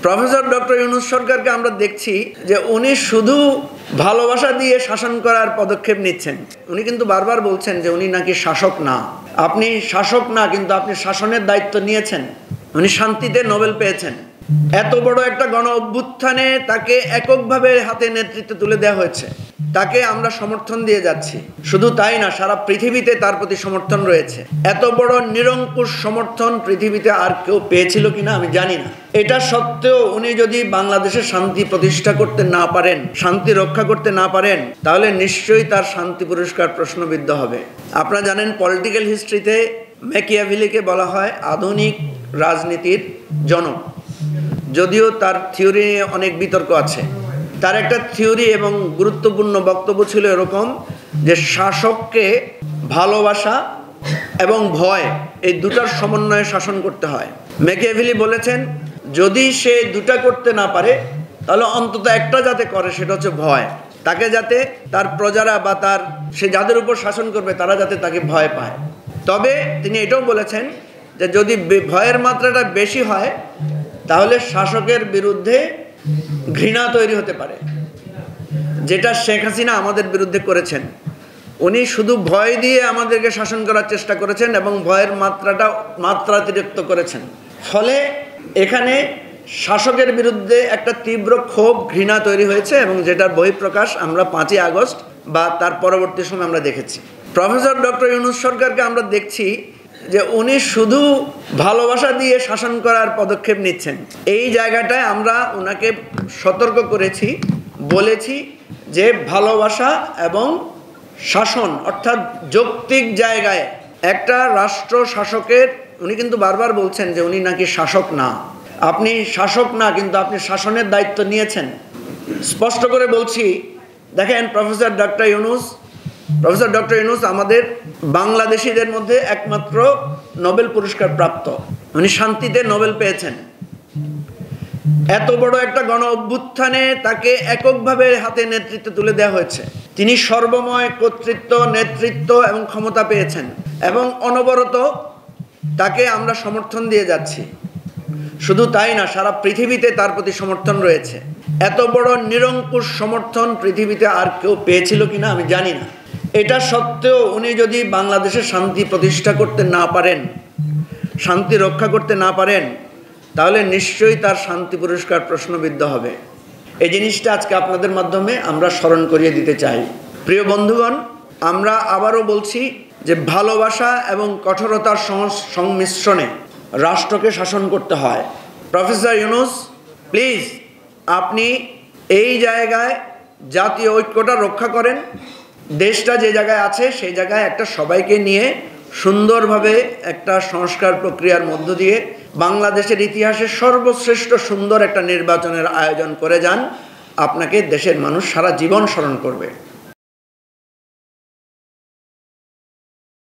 Professor doctor Yunus সরকারকে আমরা দেখছি যে উনি শুধু ভালোবাসা দিয়ে শাসন করার পদক্ষেপ নিচ্ছেন। উনি কিন্তু বারবার বলছেন যে উনি নাকি শাসক না। আপনি শাসক না, কিন্তু আপনি শাসনের দায়িত্ব নিয়েছেন। উনি শান্তিতে নোবেল পেয়েছেন। এত বড় একটা গণ অভ্যুত্থানে তাকে এককভাবে হাতে নেতৃত্ব তুলে দেওয়া হয়েছে। তাকে আমরা সমর্থন দিয়ে যাচ্ছি। শুধু তাই না, সারা পৃথিবীতে তার প্রতি সমর্থন রয়েছে। এত বড় নিরঙ্কুশ সমর্থন পৃথিবীতে আর কেউ পেয়েছিল কিনা আমি জানি না। এটা সত্ত্বেও উনি যদি বাংলাদেশে শান্তি প্রতিষ্ঠা করতে না পারেন, শান্তি রক্ষা করতে না পারেন, তাহলে নিশ্চয়ই তার শান্তি পুরস্কার প্রশ্নবিদ্ধ হবে। আপনারা জানেন, পলিটিক্যাল হিস্ট্রিতে ম্যাকিয়াভেলিকে বলা হয় আধুনিক রাজনীতির জনক। যদিও তার থিওরি নিয়ে অনেক বিতর্ক আছে। তার একটা থিওরি এবং গুরুত্বপূর্ণ বক্তব্য ছিল এরকম যে শাসককে ভালোবাসা এবং ভয়, এই দুটার সমন্বয়ে শাসন করতে হয়। ম্যাকিয়াভেলি বলেছেন, যদি সে দুটা করতে না পারে তাহলে অন্তত একটা যাতে করে, সেটা হচ্ছে ভয়। তাকে যাতে তার প্রজারা বা সে যাদের উপর শাসন করবে তারা যাতে তাকে ভয় পায়। তবে তিনি এটাও বলেছেন যে যদি ভয়ের মাত্রাটা বেশি হয় তাহলে শাসকের বিরুদ্ধে ঘৃণা তৈরি হতে পারে, যেটা শেখ হাসিনা আমাদের বিরুদ্ধে করেছেন। উনি শুধু ভয় দিয়ে আমাদেরকে শাসন করার চেষ্টা করেছেন এবং ভয়ের মাত্রাতিরিক্ত করেছেন। ফলে এখানে শাসকের বিরুদ্ধে একটা তীব্র ক্ষোভ, ঘৃণা তৈরি হয়েছে এবং যেটার বহিঃপ্রকাশ আমরা 5ই আগস্ট বা তার পরবর্তী সময় আমরা দেখেছি। প্রফেসর ডক্টর ইউনূস সরকারকে আমরা দেখছি যে উনি শুধু ভালোবাসা দিয়ে শাসন করার পদক্ষেপ নিচ্ছেন। এই জায়গাটায় আমরা ওনাকে সতর্ক করেছি, বলেছি যে ভালোবাসা এবং শাসন অর্থাৎ যৌক্তিক জায়গায় একটা রাষ্ট্র শাসকের, উনি কিন্তু বারবার বলছেন যে উনি নাকি শাসক না। আপনি শাসক না, কিন্তু আপনি শাসনের দায়িত্ব নিয়েছেন। স্পষ্ট করে বলছি, দেখেন প্রফেসর ডক্টর ইউনূস আমাদের বাংলাদেশিদের মধ্যে একমাত্র নোবেল পুরস্কার প্রাপ্ত। উনি শান্তিতে নোবেল পেয়েছেন। এত বড় একটা গণ অভ্যুত্থানে তাকে এককভাবে হাতে নেতৃত্ব তুলে দেওয়া হয়েছে। তিনি সর্বময় কর্তৃত্ব, নেতৃত্ব এবং ক্ষমতা পেয়েছেন এবং অনবরত তাকে আমরা সমর্থন দিয়ে যাচ্ছি। শুধু তাই না, সারা পৃথিবীতে তার প্রতি সমর্থন রয়েছে। এত বড় নিরঙ্কুশ সমর্থন পৃথিবীতে আর কেউ পেয়েছিল কিনা আমি জানি না। এটা সত্ত্বেও উনি যদি বাংলাদেশে শান্তি প্রতিষ্ঠা করতে না পারেন, শান্তি রক্ষা করতে না পারেন, তাহলে নিশ্চয়ই তার শান্তি পুরস্কার প্রশ্নবিদ্ধ হবে। এই জিনিসটা আজকে আপনাদের মাধ্যমে আমরা স্মরণ করিয়ে দিতে চাই। প্রিয় বন্ধুগণ, আমরা আবারও বলছি যে ভালোবাসা এবং কঠোরতার সংমিশ্রণে রাষ্ট্রকে শাসন করতে হয়। প্রফেসর ইউনূস, প্লিজ আপনি এই জায়গায় জাতীয় ঐক্যটা রক্ষা করেন। দেশটা যে জায়গায় আছে সেই জায়গায় একটা সবাইকে নিয়ে সুন্দরভাবে একটা সংস্কার প্রক্রিয়ার মধ্য দিয়ে বাংলাদেশের ইতিহাসে সর্বশ্রেষ্ঠ সুন্দর একটা নির্বাচনের আয়োজন করে যান। আপনাকে দেশের মানুষ সারা জীবন স্মরণ করবে।